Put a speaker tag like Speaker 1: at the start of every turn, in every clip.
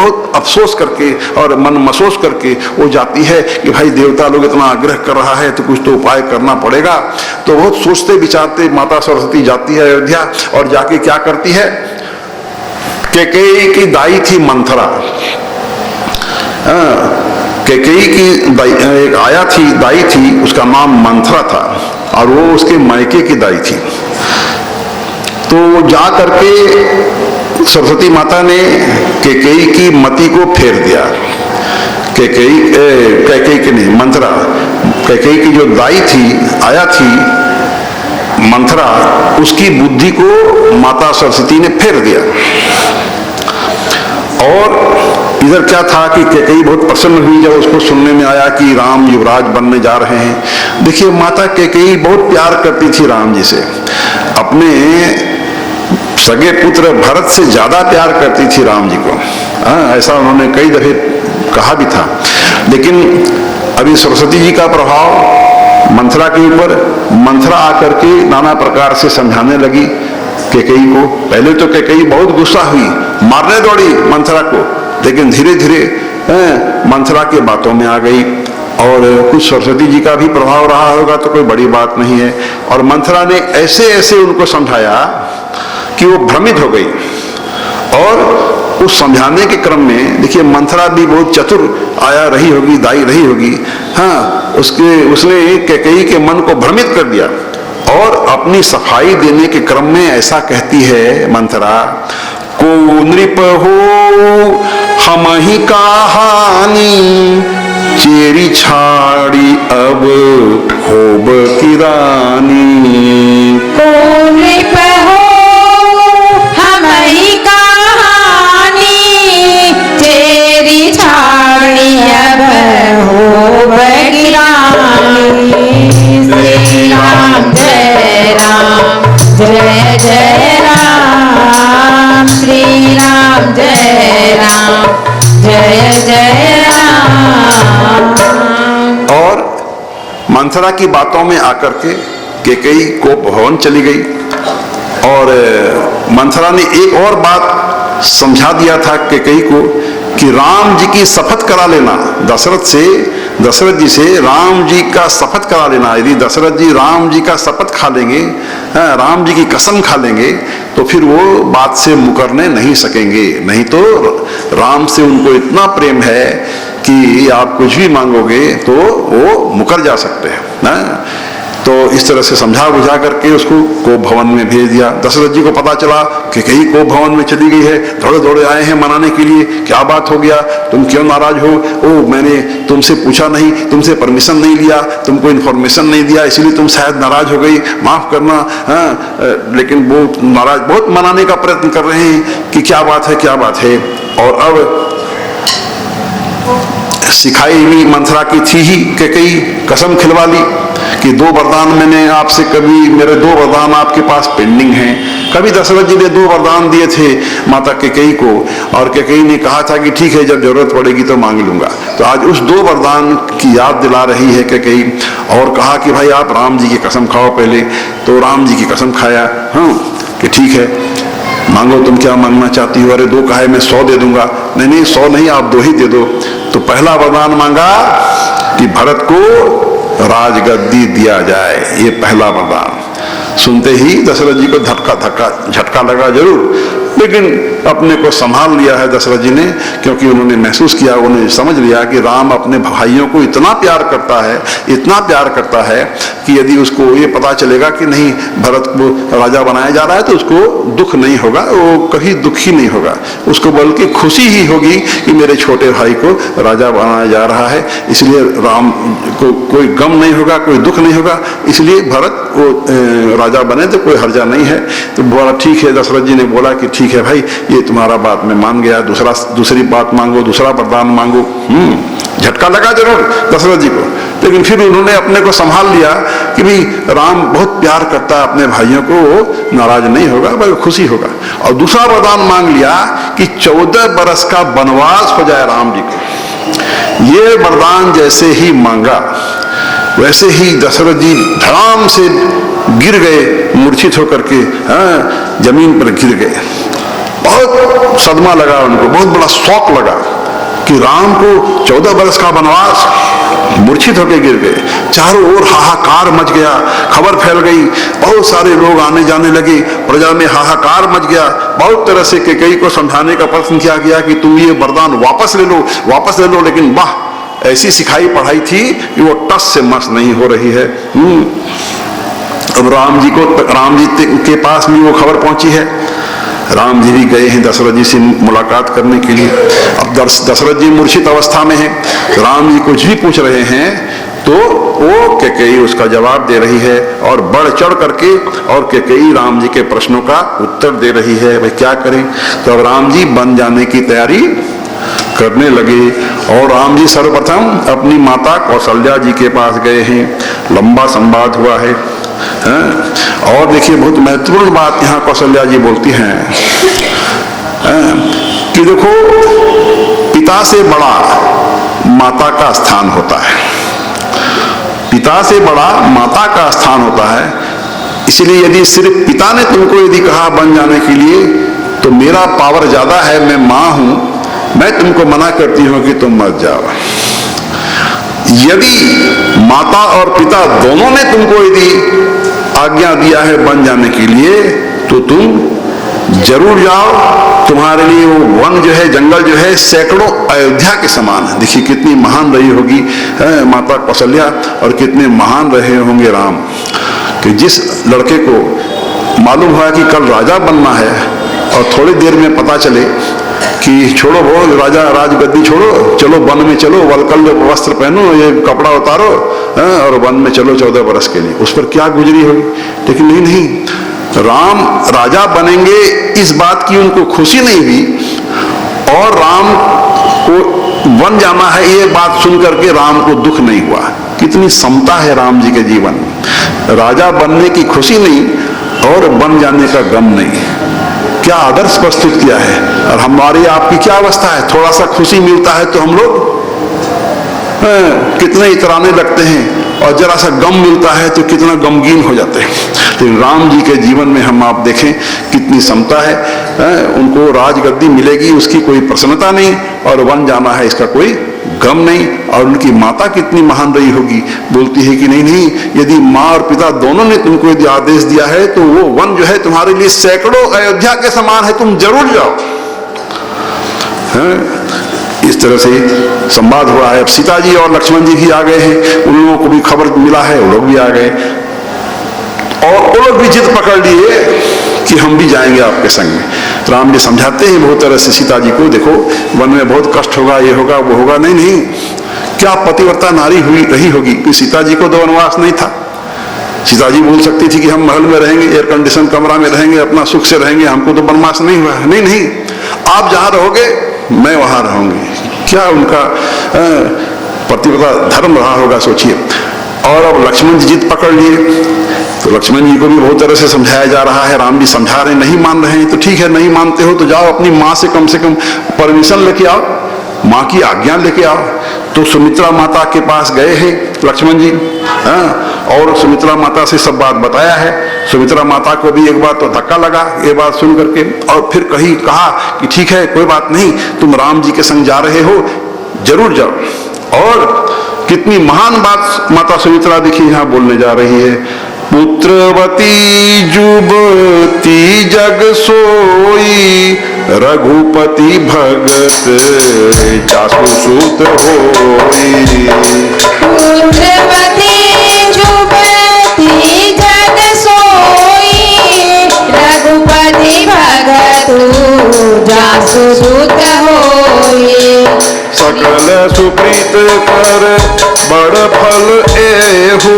Speaker 1: बहुत अफसोस करके और मन महसूस करके वो जाती है कि भाई देवता लोग इतना आग्रह कर रहा है तो कुछ तो उपाय करना पड़ेगा। तो बहुत सोचते विचारते माता सरस्वती जाती है अयोध्या और जाके क्या करती है, कैकेयी की दाई थी मंथरा, कैकेयी की एक आया थी, दाई थी, उसका नाम मंथरा था और वो उसके मायके की दाई थी। तो जा करके सरस्वती माता ने कैकेयी की मति को फेर दिया। कैकेयी की नहीं, मंथरा, कैकेयी की जो दाई थी, आया थी मंथरा, उसकी बुद्धि को माता सरस्वती ने फेर दिया। और इधर क्या था कि कैकेयी बहुत प्रसन्न हुई जब उसको सुनने में आया कि राम युवराज बनने जा रहे हैं। देखिए माता कैकेयी बहुत प्यार करती थी राम जी से, अपने सगे पुत्र भरत से ज्यादा प्यार करती थी राम जी को। ऐसा उन्होंने कई दफे कहा भी था। लेकिन अभी सरस्वती जी का प्रभाव मंथरा के ऊपर, मंथरा आकर के नाना प्रकार से समझाने लगी कैकेयी को। पहले तो कैकेयी बहुत गुस्सा हुई, मारने दौड़ी मंथरा को, लेकिन धीरे धीरे मंथरा की बातों में आ गई। और कुछ सरस्वती जी का भी प्रभाव रहा होगा तो कोई बड़ी बात नहीं है। और मंथरा ने ऐसे ऐसे उनको समझाया कि वो भ्रमित हो गई। और उस समझाने के क्रम में देखिए मंथरा भी बहुत चतुर आया रही होगी, दाई रही होगी। हाँ, उसने कैकेयी के मन को भ्रमित कर दिया और अपनी सफाई देने के क्रम में ऐसा कहती है मंथरा, को नृप हो हम ही कहानी, चेरी छाड़ी अब होब की रानी।
Speaker 2: को नृप हो हम ही कहानी, चेरी छाड़ी अब होब की रानी। श्री राम जय राम जय जय राम, श्री राम जय राम जय जय राम।
Speaker 1: और मंथरा की बातों में आकर के कैकेयी को भवन चली गई। और मंथरा ने एक और बात समझा दिया था कैकेयी को कि राम जी की शपथ करा लेना, दशरथ जी से राम जी का शपथ करा लेना। यदि दशरथ जी राम जी का शपथ खा लेंगे, राम जी की कसम खा लेंगे, तो फिर वो बात से मुकरने नहीं सकेंगे। नहीं तो राम से उनको इतना प्रेम है कि आप कुछ भी मांगोगे तो वो मुकर जा सकते हैं ना। तो इस तरह से समझा बुझा करके उसको कोप भवन में भेज दिया। दशरथ जी को पता चला कि कहीं कोप भवन में चली गई है, दौड़े दौड़े आए हैं मनाने के लिए। क्या बात हो गया, तुम क्यों नाराज हो? ओ, मैंने तुमसे पूछा नहीं, तुमसे परमिशन नहीं लिया, तुमको इन्फॉर्मेशन नहीं दिया, इसलिए तुम शायद नाराज हो गई, माफ करना। लेकिन वो नाराज, बहुत मनाने का प्रयत्न कर रहे हैं कि क्या बात है, क्या बात है। और अब सिखाई हुई मंथरा की थी ही कैकेयी, कसम खिलवा ली कि 2 वरदान मैंने आपसे, कभी मेरे 2 वरदान आपके पास पेंडिंग हैं। कभी दशरथ जी ने 2 वरदान दिए थे माता कैकेयी को, और कैकेयी ने कहा था कि ठीक है जब जरूरत पड़ेगी तो मांग लूंगा। तो आज उस 2 वरदान की याद दिला रही है कैकेयी और कहा कि भाई आप राम जी की कसम खाओ पहले। तो राम जी की कसम खाया, हाँ कि ठीक है मांगो, तुम क्या मांगना चाहती हो? अरे 2 कहा है, मैं 100 दे दूंगा। नहीं 100 नहीं, आप 2 ही दे दो। तो पहला वरदान मांगा कि भरत को राजगद्दी दिया जाए, ये पहला वरदान। सुनते ही दशरथ जी को झटका लगा जरूर, लेकिन अपने को संभाल लिया है दशरथ जी ने, क्योंकि उन्होंने महसूस किया, उन्होंने समझ लिया कि राम अपने भाइयों को इतना प्यार करता है, इतना प्यार करता है कि यदि उसको ये पता चलेगा कि नहीं भरत को राजा बनाया जा रहा है तो उसको दुख नहीं होगा, वो कभी दुखी नहीं होगा, उसको बल्कि खुशी ही होगी कि मेरे छोटे भाई को राजा बनाया जा रहा है। इसलिए राम को कोई गम नहीं होगा, कोई दुख नहीं होगा, इसलिए भरत को राजा बने तो कोई हर्जा नहीं है। तो बोला ठीक है, दशरथ जी ने बोला कि ठीक है भाई, ये तुम्हारा बात मैं मान गया, दूसरी बात मांगो, दूसरा वरदान मांगो। झटका लगा जरूर दशरथ जी को, लेकिन फिर उन्होंने अपने को संभाल लिया कि भाई राम बहुत प्यार करता है अपने भाइयों को, वो नाराज नहीं होगा बल्कि खुशी होगा। और दूसरा वरदान मांग लिया कि 14 बरस का वनवास हो जाए राम जी को। ये वरदान जैसे ही मांगा वैसे ही दशरथ जी धड़ाम से गिर गए, मूर्छित होकर के जमीन पर गिर गए। बहुत सदमा लगा उनको, बहुत बड़ा शौक लगा कि राम को 14 वर्ष का वनवास, मूर्छित होकर गिर गए। चारों ओर हाहाकार मच गया, खबर फैल गई, बहुत सारे लोग आने जाने लगे, प्रजा में हाहाकार मच गया। बहुत तरह से कैकेयी को समझाने का प्रयत्न किया गया कि तुम ये वरदान वापस ले लो, लेकिन वाह, ऐसी सिखाई पढ़ाई थी कि वो टस से मस नहीं हो रही है। अब राम जी के पास भी वो खबर पहुंची है। राम जी भी गए हैं दशरथ जी से मुलाकात करने के लिए। अब दशरथ जी मूर्छित अवस्था में हैं, राम जी कुछ भी पूछ रहे हैं तो वो कैकेयी उसका जवाब दे रही है, और बढ़ चढ़ करके और कैकेयी राम जी के प्रश्नों का उत्तर दे रही है। भाई क्या करें? तो अब राम जी बन जाने की तैयारी करने लगे, और राम जी सर्वप्रथम अपनी माता कौशल्या जी के पास गए हैं। लंबा संवाद हुआ है। और देखिए, बहुत महत्वपूर्ण बात यहाँ कौशल्या जी बोलती हैं कि देखो, पिता से बड़ा माता का स्थान होता है, पिता से बड़ा माता का स्थान होता है। इसलिए यदि सिर्फ पिता ने तुमको यदि कहा बन जाने के लिए, तो मेरा पावर ज्यादा है, मैं मां हूं, मैं तुमको मना करती हूं कि तुम मत जाओ। यदि माता और पिता दोनों ने तुमको यदि आज्ञा दिया है बन जाने के लिए, तो तुम जरूर जाओ। तुम्हारे लिए वो वन जो है, जंगल जो है, सैकड़ों अयोध्या के समान है। देखिए कितनी महान रही होगी माता कौशल्या, और कितने महान रहे होंगे राम, कि जिस लड़के को मालूम हुआ कि कल राजा बनना है, और थोड़ी देर में पता चले कि छोड़ो वो राजा राजगद्दी छोड़ो, चलो वन में चलो, वलकल वस्त्र पहनो, ये कपड़ा उतारो, और वन में चलो 14 वर्ष के लिए। उस पर क्या गुजरी होगी। लेकिन नहीं, राम राजा बनेंगे इस बात की उनको खुशी नहीं हुई, और राम को वन जाना है ये बात सुन करके राम को दुख नहीं हुआ। कितनी समता है राम जी के जीवन में। राजा बनने की खुशी नहीं और बन जाने का गम नहीं। क्या आदर्श प्रस्तुत किया है। और हमारी आपकी क्या अवस्था है? थोड़ा सा खुशी मिलता है तो हम लोग कितने इतराने लगते हैं, और जरा सा गम मिलता है तो कितना गमगीन हो जाते हैं। लेकिन राम जी के जीवन में हम आप देखें कितनी समता है। उनको राजगद्दी मिलेगी उसकी कोई प्रसन्नता नहीं, और वन जाना है इसका कोई गम नहीं। और उनकी माता कितनी महान रही होगी, बोलती है कि नहीं, यदि माँ और पिता दोनों ने तुमको यदि आदेश दिया है तो वो वन जो है तुम्हारे लिए सैकड़ों अयोध्या के समान है, तुम जरूर जाओ। इस तरह से संवाद हुआ है। अब सीता जी और लक्ष्मण जी भी आ गए हैं, उन लोगों को भी खबर मिला है, वो लोग भी आ गए, और वो लोग भी जिद पकड़ लिए कि हम भी जाएंगे आपके संग में। राम जी समझाते हैं बहुत तरह से सीता जी को, देखो वन में बहुत कष्ट होगा, ये होगा वो होगा। नहीं, क्या पतिव्रता नारी हुई रही होगी कि सीता जी को तो वनवास नहीं था। सीता जी बोल सकती थी कि हम महल में रहेंगे, एयर कंडीशन कमरा में रहेंगे, अपना सुख से रहेंगे, हमको तो वनवास नहीं हुआ। नहीं, आप जहां रहोगे मैं वहां रहूंगी। क्या उनका पतिव्रता धर्म रहा होगा, सोचिए। और अब लक्ष्मण जी जिद पकड़ लिए, तो लक्ष्मण जी को भी बहुत तरह से समझाया जा रहा है। राम जी समझा रहे, नहीं मान रहे हैं तो ठीक है, नहीं मानते हो तो जाओ अपनी माँ से कम परमिशन लेके आओ, माँ की आज्ञा लेके आओ। तो सुमित्रा माता के पास गए हैं लक्ष्मण जी, और सुमित्रा माता से सब बात बताया है। सुमित्रा माता को भी एक बार तो धक्का लगा ये बात सुन करके, और फिर कहा कि ठीक है कोई बात नहीं, तुम राम जी के संग जा रहे हो, जरूर जाओ। और कितनी महान बात माता सुमित्रा देखिए यहाँ बोलने जा रही है। पुत्रवती जुबती जग सोई, रघुपति भगत जासु सूत होई।
Speaker 2: पुत्रवती जुबती जग सोई, रघुपति भगत जासु सूत होई।
Speaker 1: सकल सुप्रीत कर बड़ फल एहु,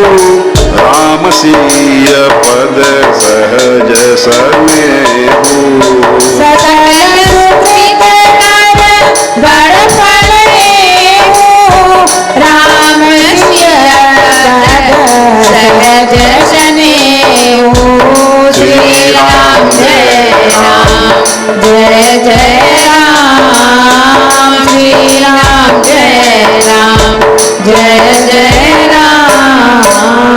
Speaker 1: राम सीय पद सहज सनेहु।
Speaker 2: सकल सुप्रीत कर बड़ फल एहु, राम सीय पद सहज सनेहु। श्री राम जय राम, जय जय राम। श्री राम जय राम, जय जय राम।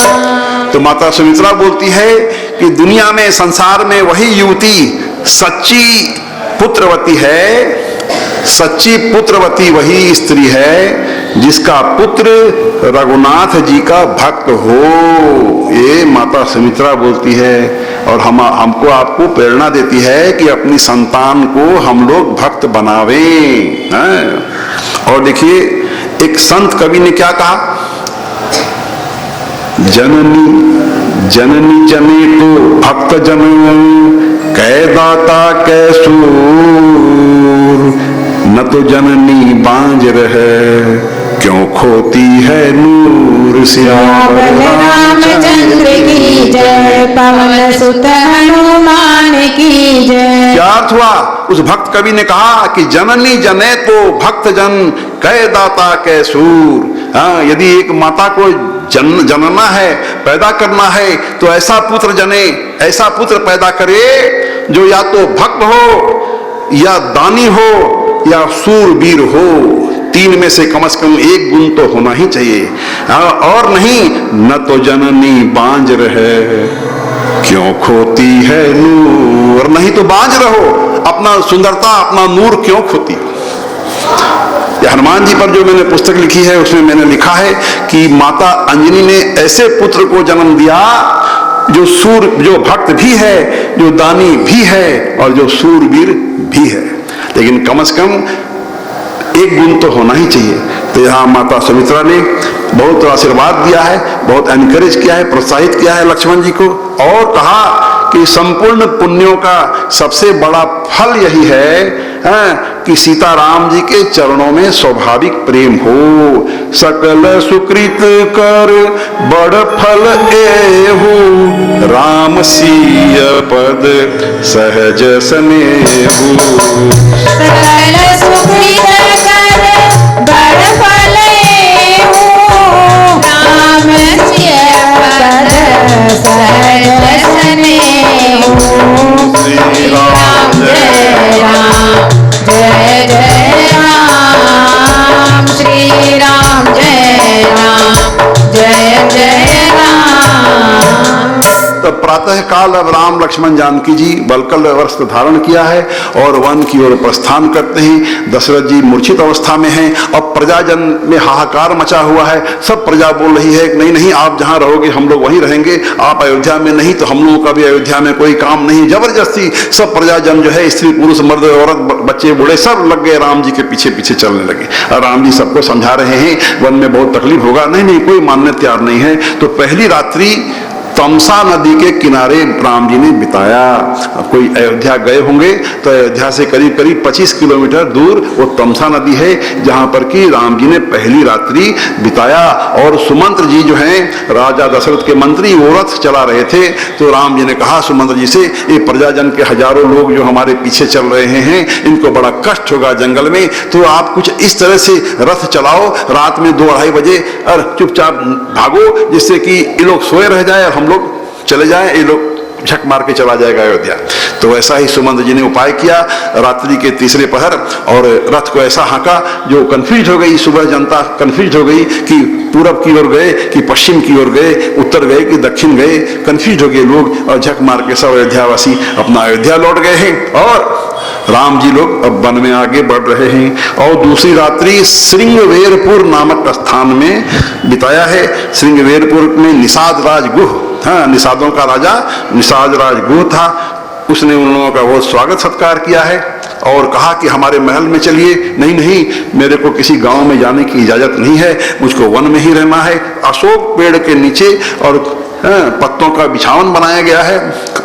Speaker 1: तो माता सुमित्रा बोलती है कि दुनिया में, संसार में वही युवती सच्ची पुत्रवती है, सच्ची पुत्रवती वही स्त्री है जिसका पुत्र रघुनाथ जी का भक्त हो। ये माता सुमित्रा बोलती है और हमको आपको प्रेरणा देती है कि अपनी संतान को हम लोग भक्त बनावें। और देखिए एक संत कवि ने क्या कहा, जननी जननी जने तो भक्त जन कै दाता कै सूर, न तो जननी बांझ रहे क्यों खोती है नूर।
Speaker 2: सियावर रामचंद्र की जय, पवन सुत हनुमान की जय।
Speaker 1: क्या अर्थ हुआ? उस भक्त कवि ने कहा कि जननी जने तो भक्त जन कै दाता कै सूर। यदि एक माता को जनना है, पैदा करना है, तो ऐसा पुत्र जने, ऐसा पुत्र पैदा करे जो या तो भक्त हो या दानी हो या सूरवीर हो। तीन में से कम एक गुण तो होना ही चाहिए। और नहीं, न तो जननी बांझ रहे क्यों खोती है नूर, नहीं तो बांझ रहो, अपना सुंदरता अपना नूर क्यों खोती। हनुमान जी पर जो मैंने पुस्तक लिखी है उसमें मैंने लिखा है कि माता अंजनी ने ऐसे पुत्र को जन्म दिया जो भक्त भी है, जो दानी भी है और जो सूरवीर भी है। लेकिन कम से कम एक गुण तो होना ही चाहिए। तो यहाँ माता सुमित्रा ने बहुत आशीर्वाद दिया है, बहुत एनकरेज किया है, प्रोत्साहित किया है लक्ष्मण जी को, और कहा कि संपूर्ण पुण्यों का सबसे बड़ा फल यही है कि सीताराम जी के चरणों में स्वाभाविक प्रेम हो। सकल सुकृत कर बड़ फल एहु, राम सिय पद सहज स्नेहु।
Speaker 2: सकल सुकृत कर बड़ फल एहु, राम सिय पद सहज स्नेहु। श्री राम जय राम जय जय राम, श्री राम जय राम जय जय राम।
Speaker 1: तो प्रातः काल अब राम लक्ष्मण जानकी जी बलकल वस्त्र धारण किया है और वन की ओर प्रस्थान करते हैं। दशरथ जी मूर्छित अवस्था में हैं। अब प्रजाजन में हाहाकार मचा हुआ है। सब प्रजा बोल रही है कि नहीं नहीं, आप जहां रहोगे हम लोग वहीं रहेंगे, आप अयोध्या में नहीं तो हम लोगों का भी अयोध्या में कोई काम नहीं। जबरदस्ती सब प्रजाजन जो है, स्त्री पुरुष मर्द औरत बच्चे बूढ़े सब लग गए राम जी के पीछे पीछे चलने लगे। और राम जी सबको समझा रहे हैं वन में बहुत तकलीफ होगा। नहीं नहीं, कोई मानने तैयार नहीं है। तो पहली रात्रि तमसा नदी के किनारे राम जी ने बिताया। कोई अयोध्या गए होंगे तो अयोध्या से करीब करीब 25 किलोमीटर दूर वो तमसा नदी है, जहां पर कि राम जी ने पहली रात्रि बिताया। और सुमंत्र जी जो हैं राजा दशरथ के मंत्री, वो रथ चला रहे थे। तो राम जी ने कहा सुमंत्र जी से, ये प्रजाजन के हजारों लोग जो हमारे पीछे चल रहे हैं, इनको बड़ा कष्ट होगा जंगल में, तो आप कुछ इस तरह से रथ चलाओ रात में 2-2:30 बजे और चुपचाप भागो, जिससे कि ये लोग सोए रह जाए और हम लोग चले जाएं, ये लोग झक मार के चला जाएगा अयोध्या। तो वैसा ही सुमंत्र जी ने उपाय किया रात्रि के तीसरे पहर, और रथ को ऐसा हाँका जो कंफ्यूज हो गई। सुबह जनता कंफ्यूज हो गई कि पूरब की ओर गए कि पश्चिम की ओर गए, उत्तर गए कि दक्षिण गए, कंफ्यूज हो गए लोग, और झक मार के सब अयोध्यावासी अपना अयोध्या लौट गए हैं। और राम जी लोग अब वन में आगे बढ़ रहे हैं। और दूसरी रात्रि श्रृंगवेरपुर नामक स्थान में बिताया है। श्रृंगवेरपुर में निषाद राज गुह, निषादों का राजा निषाद राज गुह था। उसने उन लोगों का बहुत स्वागत सत्कार किया है और कहा कि हमारे महल में चलिए। नहीं नहीं, मेरे को किसी गांव में जाने की इजाजत नहीं है, मुझको वन में ही रहना है। अशोक पेड़ के नीचे और पत्तों का बिछावन बनाया गया है,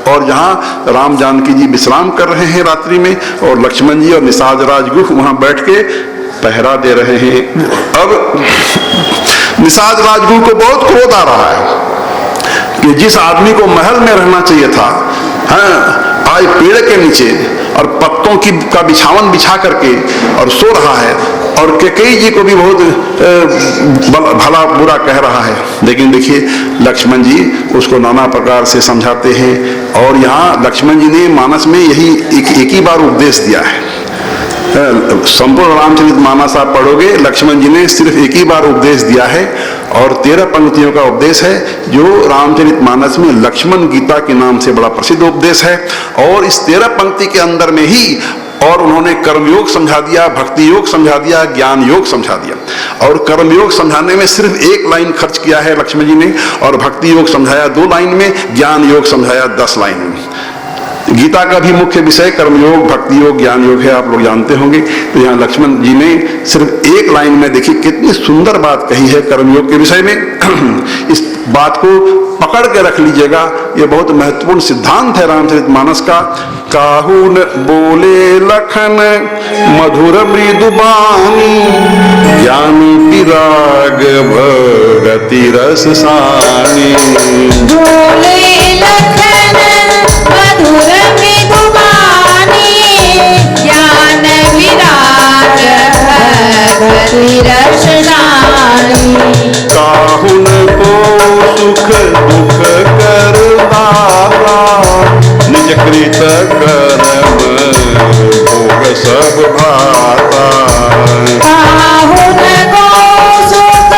Speaker 1: और जहाँ राम जानकी जी विश्राम कर रहे हैं रात्रि में, और लक्ष्मण जी और निषाद राज गुह वहां बैठ के पहरा दे रहे हैं। अब निषाद राजगुरु को बहुत क्रोध आ रहा है कि जिस आदमी को महल में रहना चाहिए था, आज पेड़ के नीचे और पत्तों का बिछावन बिछा करके और सो रहा है, और कैकेयी जी को भी बहुत भला बुरा कह रहा है। लेकिन देखिए लक्ष्मण जी उसको नाना प्रकार से समझाते हैं। और यहाँ लक्ष्मण जी ने मानस में यही एक ही बार उपदेश दिया है। संपूर्ण रामचरित मानस आप पढ़ोगे, लक्ष्मण जी ने सिर्फ एक ही बार उपदेश दिया है, और 13 पंक्तियों का उपदेश है, जो रामचरित मानस में लक्ष्मण गीता के नाम से बड़ा प्रसिद्ध उपदेश है। और इस 13 पंक्ति के अंदर में ही और उन्होंने कर्मयोग समझा दिया, भक्ति योग समझा दिया, ज्ञान योग समझा दिया। और कर्मयोग समझाने में सिर्फ 1 लाइन खर्च किया है लक्ष्मण जी ने, और भक्ति योग समझाया 2 लाइन में, ज्ञान योग समझाया 10 लाइन में। गीता का भी मुख्य विषय कर्मयोग, भक्ति योग, ज्ञान योग है, आप लोग जानते होंगे। तो यहाँ लक्ष्मण जी ने सिर्फ 1 लाइन में देखिए कितनी सुंदर बात कही है कर्मयोग के विषय में। इस बात को पकड़ के रख लीजिएगा, ये बहुत महत्वपूर्ण सिद्धांत है रामचरितमानस का। काहुन बोले लखन मधुर मृदु बानी, ज्ञान विराग भगति रस सानी।
Speaker 2: बोले लखन मधुर मृदु बानी, ज्ञान विराग भगति रस सानी।
Speaker 1: काहुन को सुख दुख कर दाता, निज कृत कर्म भोग सब भाता।
Speaker 2: काहुन को सुख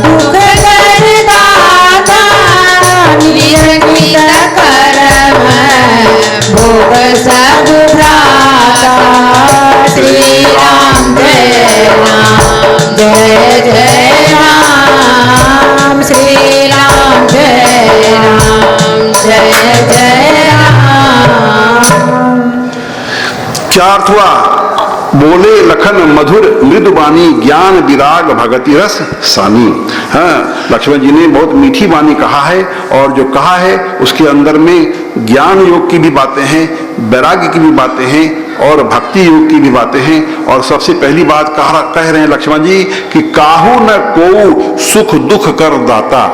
Speaker 2: दुख कर दाता, निज कृत कर्म भोग सब भ्राता। श्री राम जय राम जय जय राम, श्री राम जय राम जय जय राम।
Speaker 1: क्या अर्थ हुआ? बोले लखन मधुर मृदुबानी, ज्ञान विराग भगति रस सानी। हाँ, लक्ष्मण जी ने बहुत मीठी वाणी कहा है, और जो कहा है उसके अंदर में ज्ञान योग की भी बातें हैं, वैराग्य की भी बातें हैं, और भक्ति योग की भी बातें हैं। और सबसे पहली बात कह रहे हैं लक्ष्मण जी कि काहू न को सुख दुख कर दाता,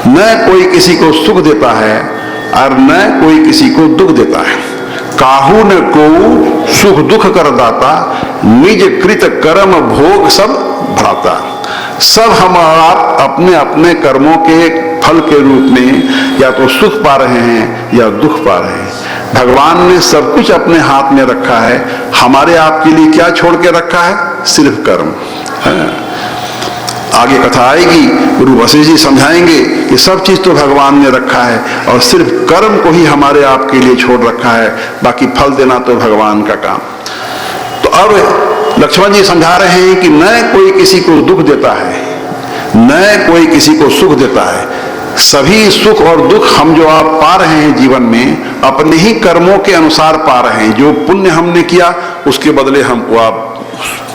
Speaker 1: न कोई किसी को सुख देता है और न कोई किसी को दुख देता है। काहू न को सुख दुख कर दाता, निज कृत कर्म भोग सब भ्राता। सब हम आप अपने अपने कर्मों के फल के रूप में या तो सुख पा रहे हैं या दुख पा रहे हैं। भगवान ने सब कुछ अपने हाथ में रखा है। हमारे आपके लिए क्या छोड़ के रखा है? सिर्फ कर्म है। आगे कथा आएगी, गुरु वशिष्ठ जी समझाएंगे कि सब चीज तो भगवान ने रखा है और सिर्फ कर्म को ही हमारे आपके लिए छोड़ रखा है, बाकी फल देना तो भगवान का काम। तो अब लक्ष्मण जी समझा रहे हैं कि न कोई किसी को दुख देता है, न कोई किसी को सुख देता है। सभी सुख और दुख हम जो आप पा रहे हैं जीवन में, अपने ही कर्मों के अनुसार पा रहे हैं। जो पुण्य हमने किया उसके बदले हमको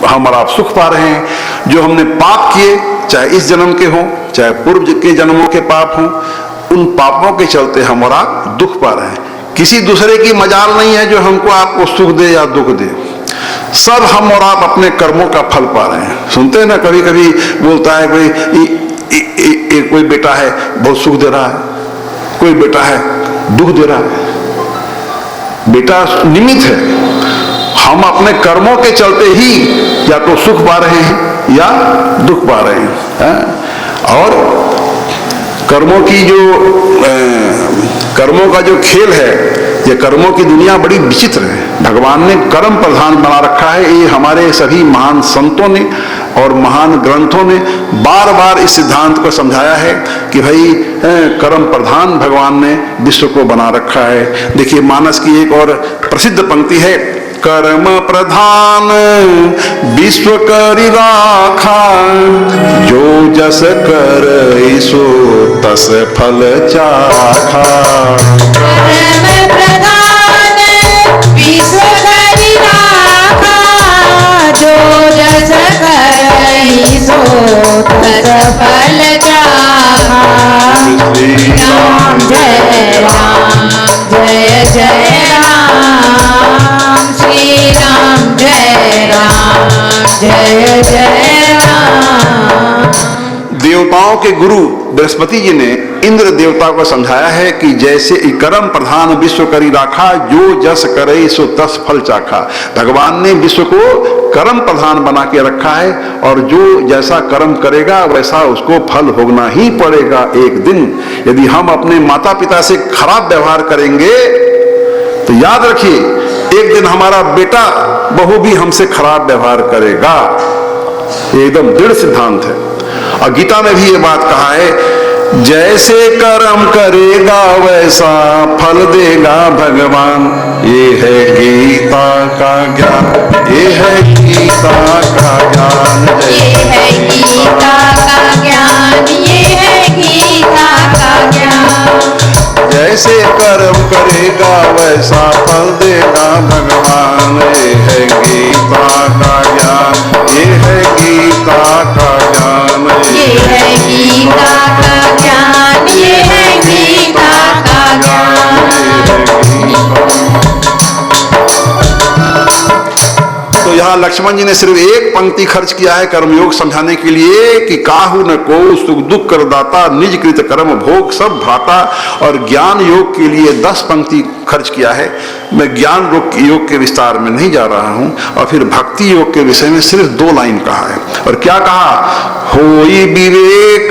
Speaker 1: हम और आप सुख पा रहे हैं। जो हमने पाप किए, चाहे इस जन्म के हों चाहे पूर्व के जन्मों के पाप हों, उन पापों के चलते हम और आप दुख पा रहे हैं। किसी दूसरे की मजाल नहीं है जो हमको आपको सुख दे या दुख दे। सब हम और आप अपने कर्मों का फल पा रहे हैं। सुनते हैं ना, कभी कभी बोलता है कोई कोई बेटा है बहुत सुख दे रहा है, कोई बेटा है दुख दे रहा है। बेटा निमित्त है, हम अपने कर्मों के चलते ही या तो सुख पा रहे हैं या दुख पा रहे हैं। और कर्मों का जो खेल है, ये कर्मों की दुनिया बड़ी विचित्र है। भगवान ने कर्म प्रधान बना रखा है। ये हमारे सभी महान संतों ने और महान ग्रंथों ने बार बार इस सिद्धांत को समझाया है कि भाई कर्म प्रधान भगवान ने विश्व को बना रखा है। देखिए मानस की एक और प्रसिद्ध पंक्ति है, कर्म प्रधान विश्व करि राखा, जो जस कर सो तस फल चाखा।
Speaker 2: कर्म प्रधान विश्व करि राखा, जो जस करहि सो तस फल चाखा। राम जय राम जय जय राम, श्री राम जय राम जय जय राम।
Speaker 1: देवताओं के गुरु बृहस्पति जी ने इंद्र देवता को समझाया है कि जैसे कर्म प्रधान विश्व करि राखा, जो जस करे सो तस फल चाखा। भगवान ने विश्व को कर्म प्रधान बना के रखा है और जो जैसा कर्म करेगा वैसा उसको फल भोगना ही पड़ेगा एक दिन। यदि हम अपने माता पिता से खराब व्यवहार करेंगे तो याद रखिए एक दिन हमारा बेटा बहू भी हमसे खराब व्यवहार करेगा। ये एकदम दृढ़ सिद्धांत है। और गीता में भी ये बात कहा है, जैसे कर्म करेगा वैसा फल देगा भगवान। ये है गीता का ज्ञान, ये है गीता का ज्ञान।
Speaker 2: ये है गीता का ज्ञान, ये है गीता का ज्ञान।
Speaker 1: जैसे कर्म करेगा वैसा फल देगा भगवान। ये है गीता का ज्ञान, ये है गीता का ज्ञान।
Speaker 2: ये है गीता का ज्ञान, ये है गीता का ज्ञान।
Speaker 1: तो यहाँ लक्ष्मण जी ने सिर्फ एक पंक्ति खर्च किया है कर्मयोग समझाने के लिए कि काहू न को सुख दुख कर दाता, निज कृत कर्म भोग सब भाता। और ज्ञान योग के लिए 10 पंक्ति खर्च किया है। मैं ज्ञान योग के विस्तार में नहीं जा रहा हूं। और फिर भक्ति योग के विषय में सिर्फ 2 लाइन कहा है। और क्या कहा? होई विवेक,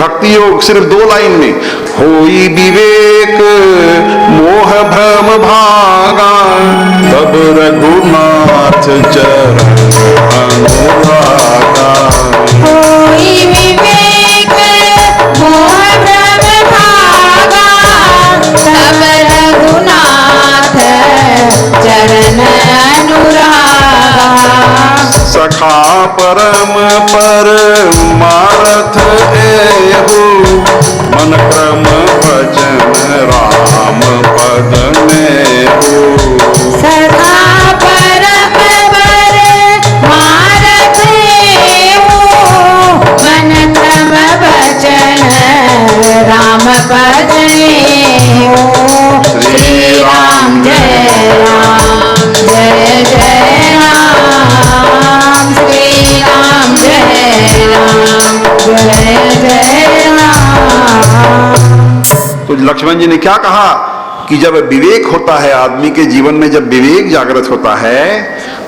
Speaker 1: भक्ति योग सिर्फ 2 लाइन में, होई विवेक मोह भ्रम भागा, तब रघुनाथ चरण अनुरागा।
Speaker 2: कोई विवेक मोह भ्रम भागा, तब रघुनाथ चरण अनुरागा।
Speaker 1: सखा परम परमार्थ एहु, मन क्रम भजन राम पद नेहु।
Speaker 2: सखा परम परमार्थ एहु, मन क्रम भजन राम पद नेहु। श्री राम जय राम, जय जय राम। श्री राम जय राम, जय जय राम।
Speaker 1: तो लक्ष्मण जी ने क्या कहा कि जब विवेक होता है आदमी के जीवन में, जब विवेक जागृत होता है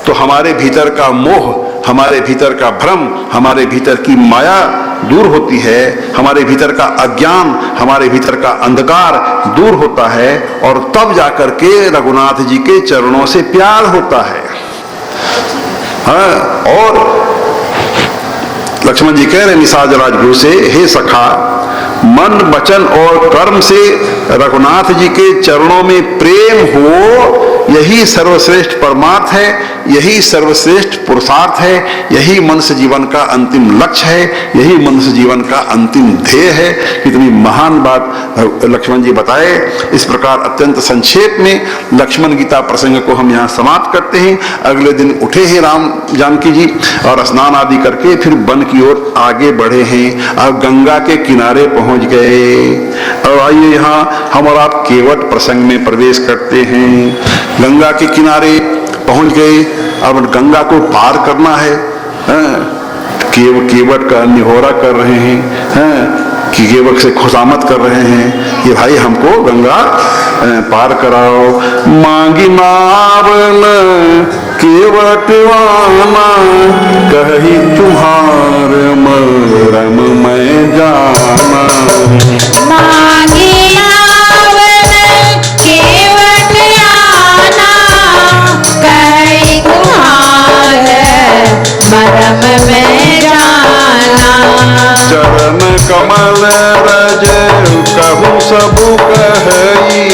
Speaker 1: तो हमारे भीतर का मोह, हमारे भीतर का भ्रम, हमारे भीतर की माया दूर होती है, हमारे भीतर का अज्ञान, हमारे भीतर का अंधकार दूर होता है। और तब जाकर के रघुनाथ जी के चरणों से प्यार होता है। हाँ, और लक्ष्मण जी कह रहे निषाद राजगुरु से, हे सखा, मन वचन और कर्म से रघुनाथ जी के चरणों में प्रेम हो, यही सर्वश्रेष्ठ परमार्थ है, यही सर्वश्रेष्ठ पुरुषार्थ है, यही मनुष्य जीवन का अंतिम लक्ष्य है, यही मनुष्य जीवन का अंतिम ध्येय है। कितनी महान बात लक्ष्मण जी बताए। इस प्रकार अत्यंत संक्षेप में लक्ष्मण गीता प्रसंग को हम यहाँ समाप्त करते हैं। अगले दिन उठे हैं राम जानकी जी और स्नान आदि करके फिर वन की ओर आगे बढ़े हैं। अब गंगा के किनारे पहुंच गए। और आइए यहाँ हम और आप केवट प्रसंग में प्रवेश करते हैं। गंगा के किनारे पहुंच गए। अब गंगा को पार करना है। केवट का निहोरा कर रहे हैं, कि केवट से खुशामद कर रहे हैं कि भाई हमको गंगा पार कराओ। मांगी नावन केवटवाना, कही तुम्हार मरम मैं जाना।
Speaker 2: मांगी नावन केवटवाना, कही तुम्हार मरम मैं जाना।
Speaker 1: चरण कमल रज कहूँ सबु कही,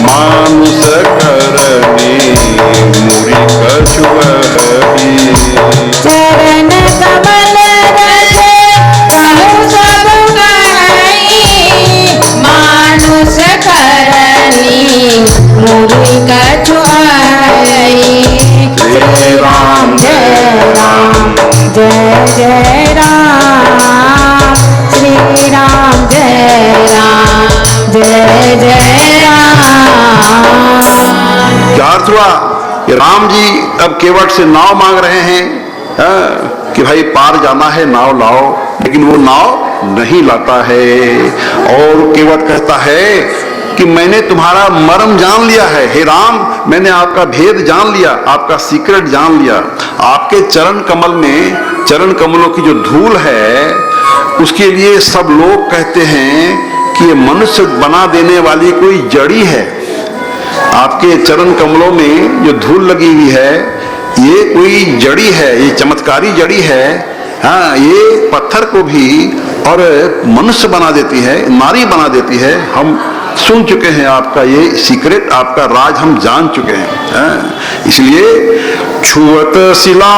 Speaker 1: मानुष करनी मुरी कछुअही।
Speaker 2: चरण कमल रज कहूँ सबु कही, मानुष करनी मुरी कछुअही। श्री राम जय राम, जय जय राम। श्री राम जय राम, जय जय राम।
Speaker 1: क्या अर्थ हुआ कि राम जी अब केवट से नाव मांग रहे हैं, कि भाई पार जाना है, नाव लाओ। लेकिन वो नाव नहीं लाता है। और केवट कहता है कि मैंने तुम्हारा मर्म जान लिया है। हे राम, मैंने आपका भेद जान लिया, आपका सीक्रेट जान लिया। आपके चरण कमल में, चरण कमलों की जो धूल है, उसके लिए सब लोग कहते हैं कि ये मनुष्य बना देने वाली कोई जड़ी है। आपके चरण कमलों में जो धूल लगी हुई है, ये कोई जड़ी है, ये चमत्कारी जड़ी है। हाँ, ये पत्थर को भी और मनुष्य बना देती है, नारी बना देती है। हम सुन चुके हैं, आपका ये सीक्रेट, आपका राज हम जान चुके हैं। इसलिए छुअत शिला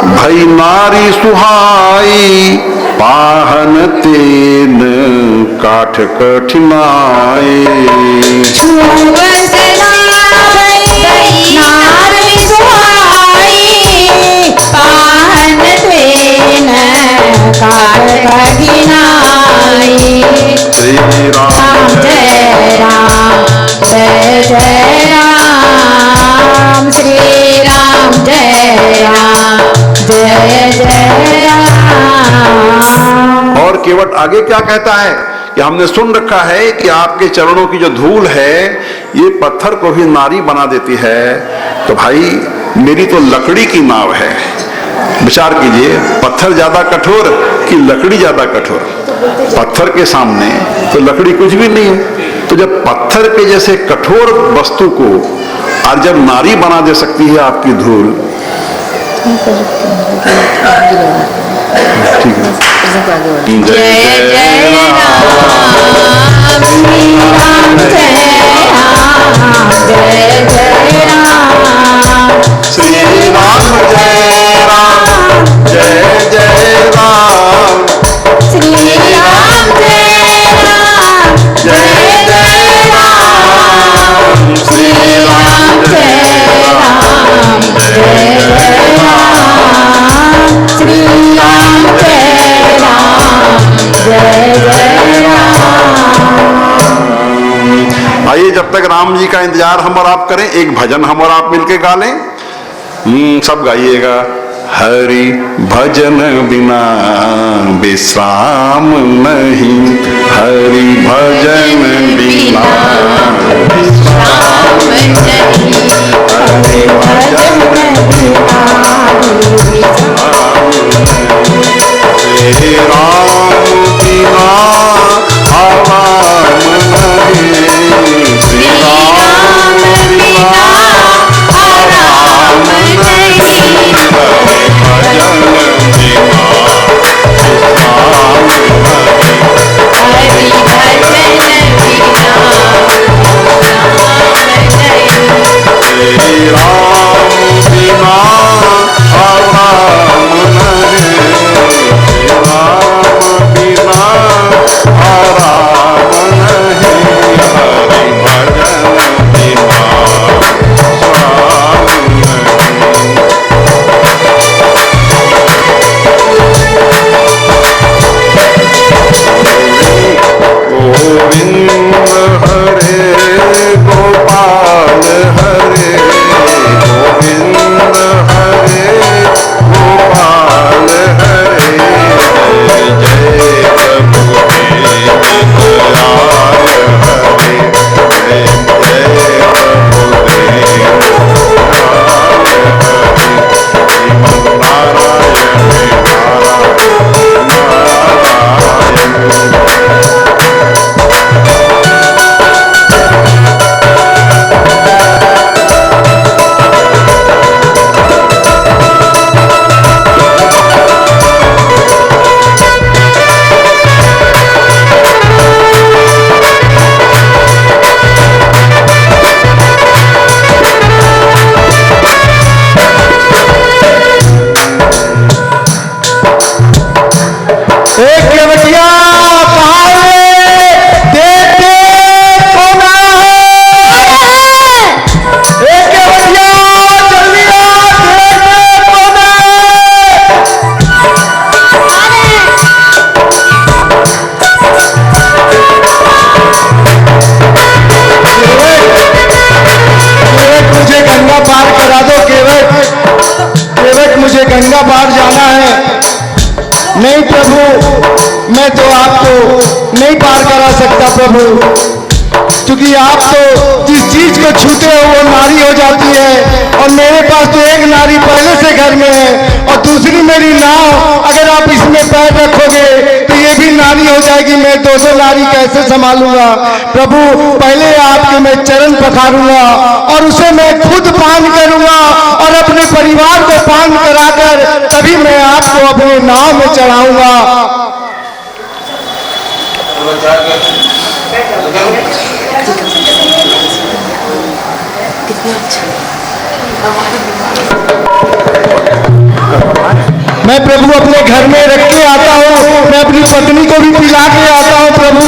Speaker 1: भई नारी सुहाई, पाहन तेन काठ कठिनाई।
Speaker 2: छुअत नारी सुहाई, पाहन तेन काठ कठिनाई।
Speaker 1: श्री राम
Speaker 2: जय राम जय जय राम, श्री राम जय राम जय जय राम।
Speaker 1: और केवट आगे क्या कहता है कि हमने सुन रखा है कि आपके चरणों की जो धूल है ये पत्थर को भी नारी बना देती है। तो भाई मेरी तो लकड़ी की नाव है, विचार कीजिए, पत्थर ज्यादा कठोर कि लकड़ी ज्यादा कठोर? पत्थर के सामने तो लकड़ी कुछ भी नहीं है। तो जब पत्थर के जैसे कठोर वस्तु को और जब नारी बना दे सकती है आपकी धूल, ठीक है।
Speaker 2: जय जय राम, श्री राम जय राम जय जय राम,
Speaker 1: श्री राम जय राम जय जय राम,
Speaker 2: श्री राम जय राम जय जय राम, श्री राम जय राम जय जय राम, श्री राम जय राम जय जय राम।
Speaker 1: आइए जब तक राम जी का इंतजार हम और आप करें, एक भजन हम और आप मिलके गा लें। सब गाइएगा। हरि भजन बिना विश्राम नहीं, हरि भजन बिना
Speaker 2: विश्राम नहीं, हरि भजन बिना विश्राम नहीं।
Speaker 1: श्री राम बिना आराम नहीं, श्री राम बिना
Speaker 2: आराम नहीं,
Speaker 1: हरि भजन बिना विश्राम नहीं,
Speaker 2: हरि भजन बिना विश्राम नहीं।
Speaker 1: श्री राम बिना आराम नहीं, श्री राम बिना आराम नहीं, हरि भजन बिना विश्राम नहीं। गोविंद हरे गोपाल हरे, गोविंद हरे गोपाल हरे, जय प्रभु देव राय हरे, जय जय प्रभु देव राय हरे, श्रीमन नारायण नारायण नारायण।
Speaker 3: एक केवटिया देखते कौन है, एक केवटिया जल्दी देखते कौन केवट मुझे गंगा पार करा दो, केवट मुझे गंगा पार जाना है। नहीं प्रभु, मैं तो आपको नहीं पार करा सकता प्रभु, क्योंकि आप तो जिस चीज को छूते हो वो नारी हो जाती है, और मेरे पास तो एक नारी पहले से घर में है और दूसरी मेरी नाव, अगर आप इसमें पैर रखोगे तो ये भी नारी हो जाएगी। मैं दोनों नारी कैसे संभालूंगा प्रभु? पहले आपके मैं चरण पखारूंगा और उसे मैं खुद पान करूंगा और अपने परिवार को पान कराकर तभी मैं आपको अपने नाव में चढ़ाऊंगा। मैं प्रभु अपने घर में रख के आता हूँ, मैं अपनी पत्नी को भी पिला के आता हूँ प्रभु।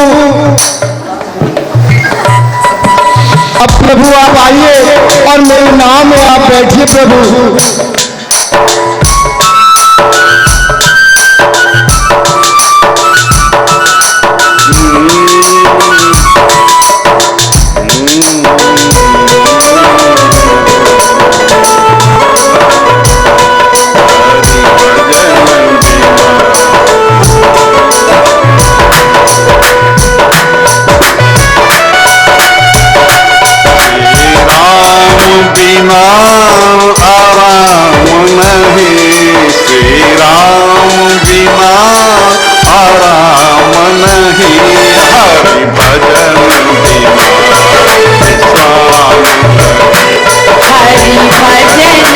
Speaker 3: अब प्रभु आप आइए और मेरे नाम में आप बैठिए प्रभु।
Speaker 1: बिना आराम नहीं, श्री राम बिना आराम नहीं, हरि भजन बिना विश्राम नहीं,
Speaker 2: हरि भजन बिना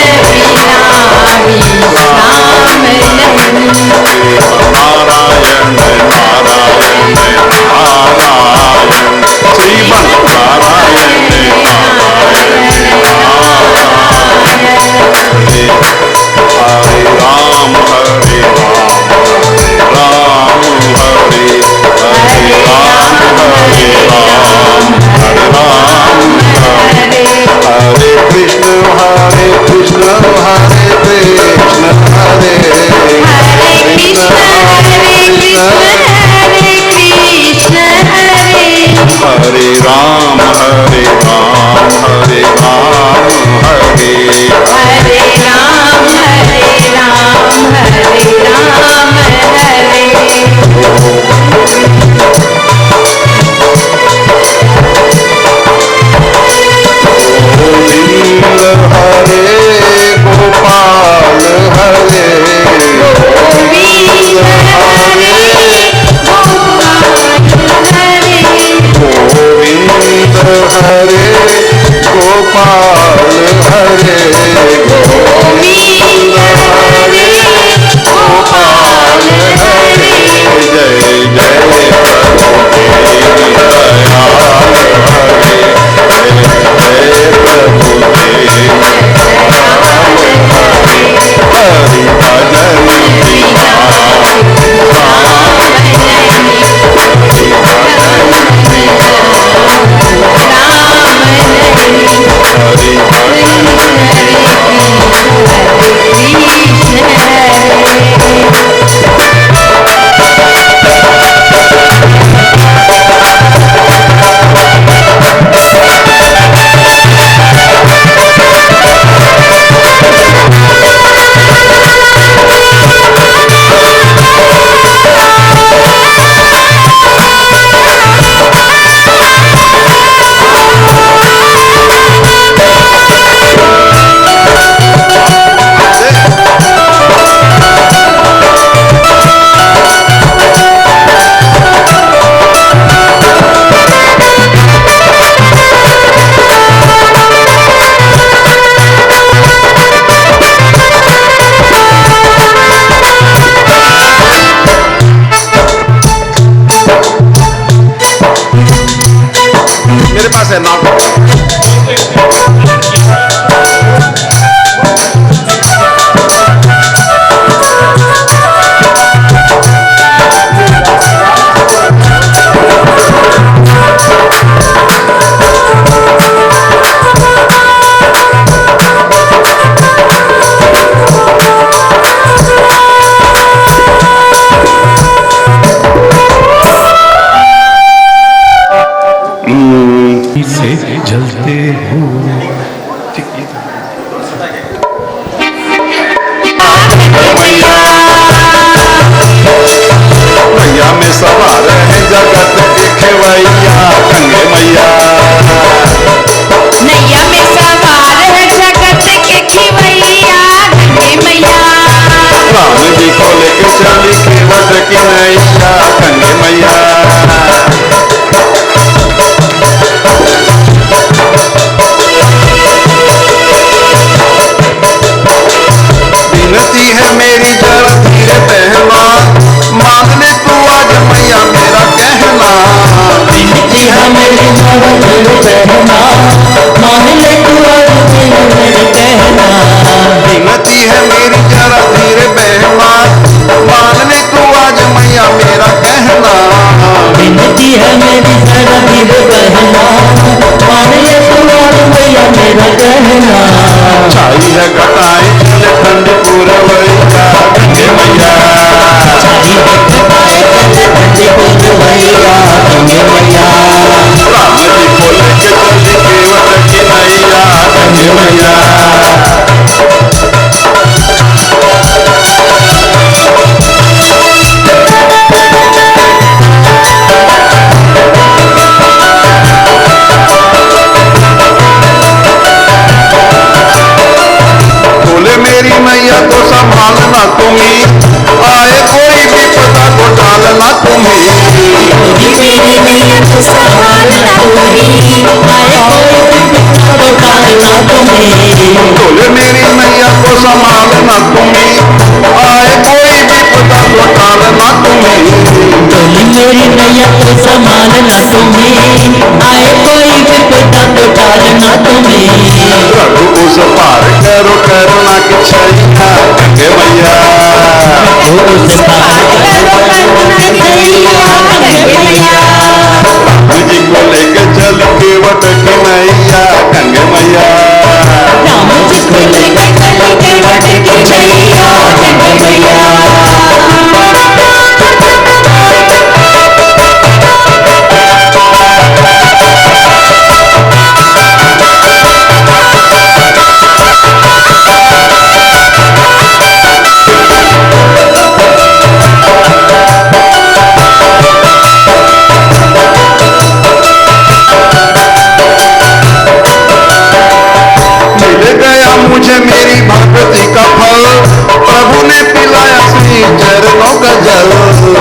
Speaker 2: विश्राम नहीं।
Speaker 1: नारायण नारायण नारायण, श्रीमन नारायण हरे राम हरे राम राम हरे हरे राम हरे राम हरे राम हरे हरे कृष्ण हरे कृष्ण हरे कृष्ण हरे
Speaker 2: हरे कृष्ण हरे कृष्ण हरे राम हरे राम हरे राम हरे हरे राम हरे राम हरे राम हरे।
Speaker 1: गोविंद हरे गोपाल हरे
Speaker 2: गोविंद हरे गोपाल हरे
Speaker 1: गोविंद हरे गोपाल हरे
Speaker 2: गोविंद हरे गोपाल हरे।
Speaker 1: जय जय प्रभु देव दयाल हरे जय प्रभु देव हरि भजन बिना हरि मेरे पास है नाम।
Speaker 4: से जलते हुए
Speaker 1: मैया में सवार है जगत के खेवैया, गंगे मैया
Speaker 2: नैया में सवार है जगत के खिवैया, गंगे मैया
Speaker 1: राम जी को लेके चली केवट की नैया, गंगे मैया विनती है मेरी जरा धीरे बहना, मान ले तू आज मैया मेरा कहना।
Speaker 3: विनती है मेरी जरा धीरे बहना, मान ले तू आज
Speaker 1: विनती है मेरी जरा धीरे बहना, मान ले तू आज मैया मेरा कहना।
Speaker 5: विनती है मेरी जरा धीरे बहना, मान ले तू आज मैया मेरा कहना।
Speaker 1: छाई है घटाएं चले ठंड पूरवैया गंगे मैया,
Speaker 5: छाई है घटाएं चले ठंड पूरवैया गंगे मैया।
Speaker 1: राम जी को लेके चली केवट की नैया गंगे मैया। बोले मेरी मैया तो संभालना तुम्हें, आए कोई विपदा को डालना तुम्हें।
Speaker 5: मेरी मैया तो संभालना तुम्हें, आए कोई विपदा को डालना तुम्हें।
Speaker 1: बोले मेरी मैया को संभालना तुम्हें, आए कोई विपदा को डालना तुम्हें।
Speaker 5: बोली मेरी मैया को संभालना तुम्हें, आए कोई विपदा को डालना तुम्हें।
Speaker 1: रघु उस पार करो करुणा की छैया गंगे मैया,
Speaker 5: उस पार करो करुणा की छैया गंगे मैया।
Speaker 1: राम जी को लेके चल केवट की नैया गंगे मैया।
Speaker 5: राम जी को लेके चल केवट की नैया गंगे मैया।
Speaker 1: मिल गया मुझे मेरी भक्ति का फल, प्रभु ने पिलाया श्री चरणों का जल।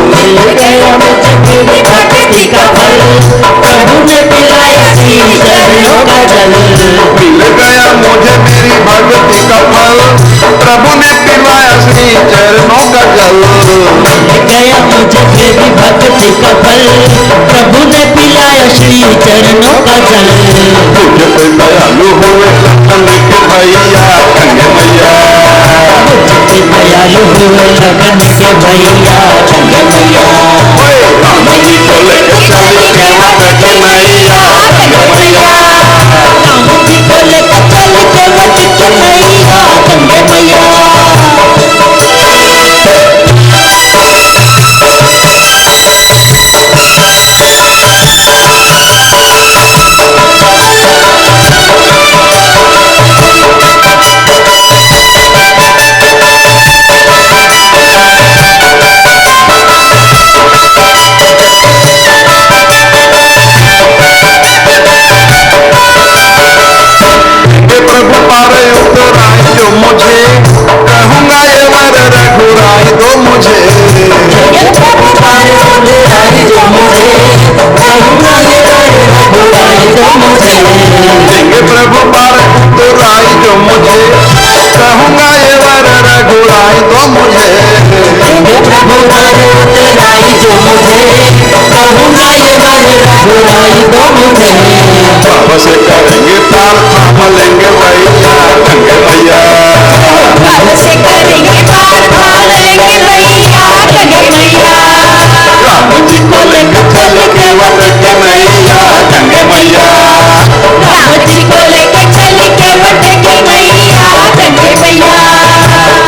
Speaker 5: मिल गया मुझे मेरी भक्ति का फल, प्रभु ने पिलाया श्री चरणों का जल।
Speaker 1: मिल गया मुझे मेरी भक्ति का फल, प्रभु ने पिलाया श्री चरणों का जल।
Speaker 5: मिल गया मुझे मेरी भक्ति का फल, प्रभु ने पिलाया श्री चरणों का जल।
Speaker 1: मुझ पे दयालु हुए लखन के भैया गंगे मैया,
Speaker 5: मुझ पे दयालु हुए लगन के भैया गंगे मैया।
Speaker 1: राम जी को लेके चली केवट की नैया गंगे मैया।
Speaker 5: राम जी को लेकर चल केवट की नैया गंगे मैया।
Speaker 1: प्रभु पारे उतराए जो मुझे, कहूँगा ये वर रघुराई दो मुझे।
Speaker 5: ये प्रभु पार उतराए जो मुझे, कहूँगा ये वर रघुराई दो मुझे।
Speaker 1: देंगे प्रभु पार उतराई जो मुझे, कहूँगा ये वर रघुराई दो मुझे।
Speaker 5: ये प्रभु पार उतराए जो मुझे, कहूँगा ये वर रघुराई दो मुझे।
Speaker 1: बाबा से करेंगे पार थाम लेंगे भैया गंगे मैया,
Speaker 2: बाबा से करेंगे पार थाम लेंगे भैया गंगे मैया।
Speaker 1: राम जी को लेके चल केवट की नैया गंगे मैया।
Speaker 2: राम जी को लेके चल केवट की नैया गंगे मैया।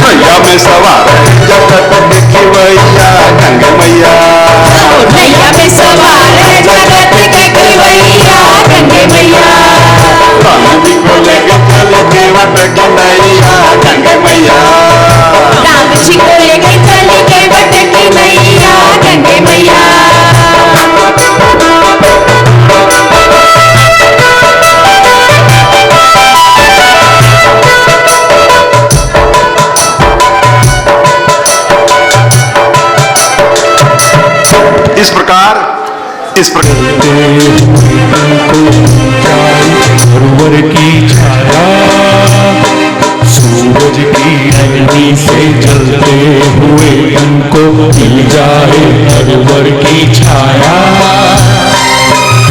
Speaker 1: नैया में सवार है जगत देखी भैया गंगे मैया,
Speaker 2: नैया में सवार है जगत की भैया गंगे मैया।
Speaker 1: राम जी को लेके चल केवट की नैया गंगे मैया।
Speaker 2: राम जी को लेके चल केवट की नैया गंगे मैया।
Speaker 1: इस प्रकार
Speaker 4: सरोवर की छाया सूरज की अग्नि से जलते हुए उनको मिल जाए सरोवर की छाया।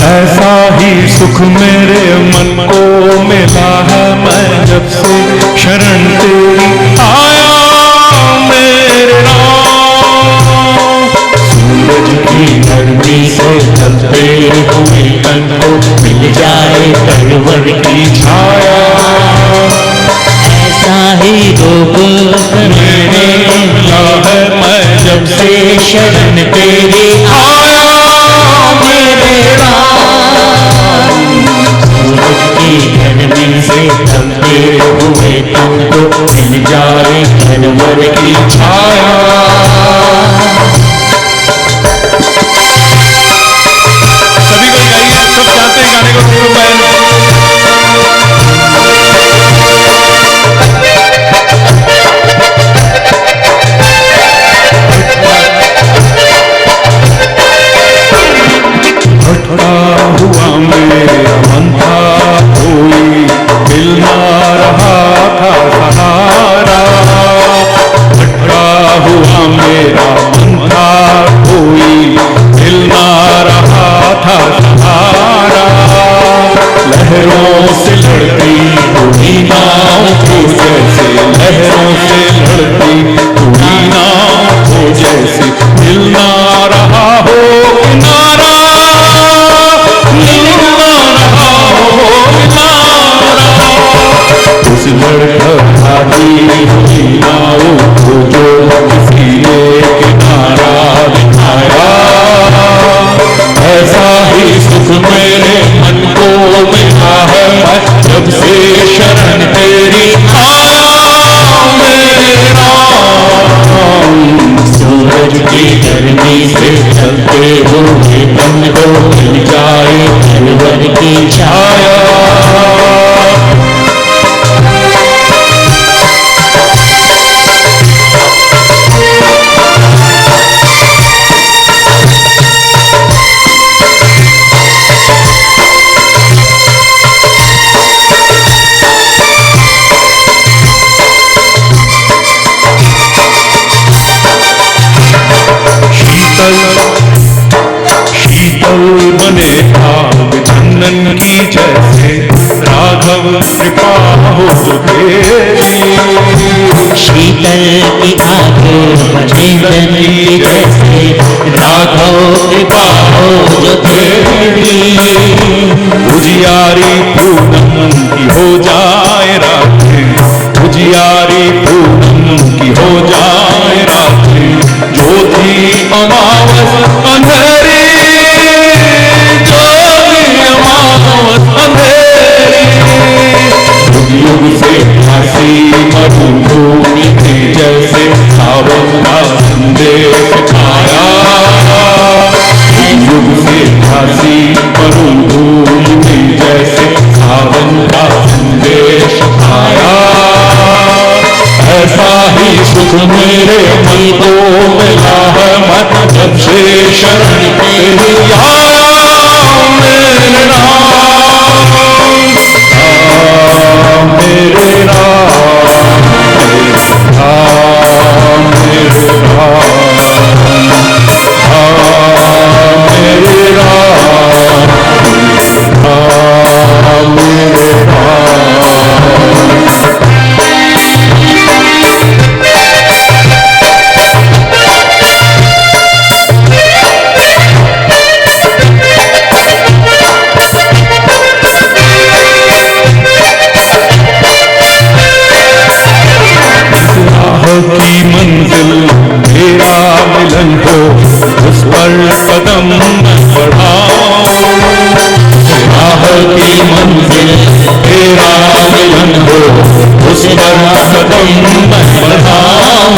Speaker 4: ऐसा ही सुख मेरे मन को मिला है, मैं जब से शरण तेरी आया मेरे राम। सूरज की गर्मी से जलते हुए तन को मिल जाए परवर की छाया,
Speaker 5: ऐसा ही रूप
Speaker 4: मैंने मिला है, मैं जब से
Speaker 5: शरण तेरी
Speaker 4: आया मेरे
Speaker 5: राम। सूरज की गर्मी से जलते हुए तन को मिल जाए परवर की छाया।
Speaker 4: सभी को गाइए, सब चाहते हैं गाने को सुनो मैं। भटका हुआ मेरा मन था, कोई मिल ना रहा था सहारा। भटका हुआ मेरा मन था, कोई मिल ना रहा था सहारा। लहरों से लड़ती हुई नाव को जैसे, लहरों से लड़ती हुई नाव को जैसे मिल ना रहा हो किनारा, मिल ना रहा हो किनारा। उस लड़खड़ाती हुई नाव को जो किसी ने किनारा दिखाया, ऐसा ही सुख मेरे मन को मिला है, जब से शरण तेरी आया मेरे राम। सूरज की गर्मी से जलते हुए तन को मिल जाए परवर की छाया। शीतल बने भाव चंदन की जैसे, राघव कृपा हो जो तेरी।
Speaker 5: शीतल की आंखें चंदन की जैसे, राघव कृपा हो जो तेरी।
Speaker 4: उजियारी पूनम की हो जाए रात्रि, उजियारी पूनम की हो जाए रात्रि। ज्योति अमावस अंधेरी, ज्योति अमावस अंधेरी। युग युग से हंसी मरुभूमि थी जैसे, सावन का संदेश आया। युग से हंसी मरुभूमि जैसे, सावन का संदेश आया। ऐसा ही सुख मेरे मन को मिला है, मैं जब से शरण तेरी आया मेरे राम। मेरे राम, मेरे राम, मेरे राम, मेरे राम, मेरे की मंजिल मेरा मिलन हो, उस पर कदम बढ़ाओ। राह की मंजिल मेरा मिलन हो, उस पर कदम बढ़ाओ।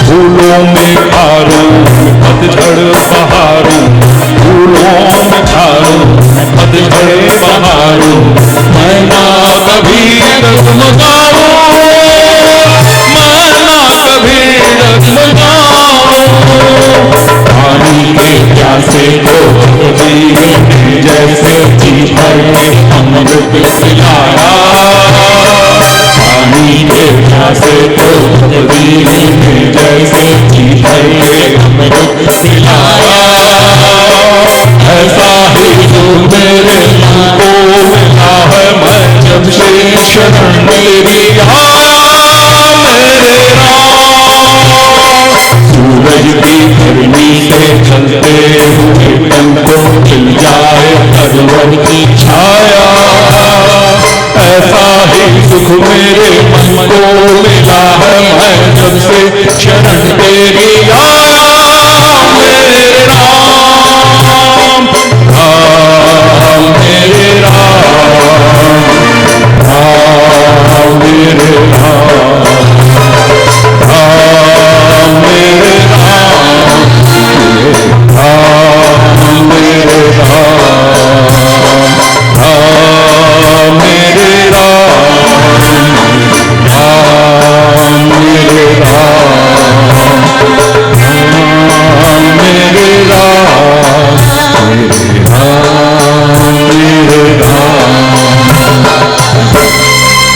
Speaker 4: फूलों में खारूं पतझड़ बहारूं, फूलों में खारूं पतझड़ बहारूं। मैं ना कभी डगमगाऊं, कभी डगमगाऊं। पानी के प्यासे को जैसे जी भर के अमृत पिलाया। पानी के प्यासे को जैसे जी भर के अमृत पिलाया। ऐसा ही मेरे मन को मिला है मैं जब से शरण तेरी आया मेरे राम। सूरज की गर्मी से चलते हुए तन को खिल जाए परवर की छाया, ऐसा ही सुख मेरे मन को मिला है मैं जब से शरण तेरी आया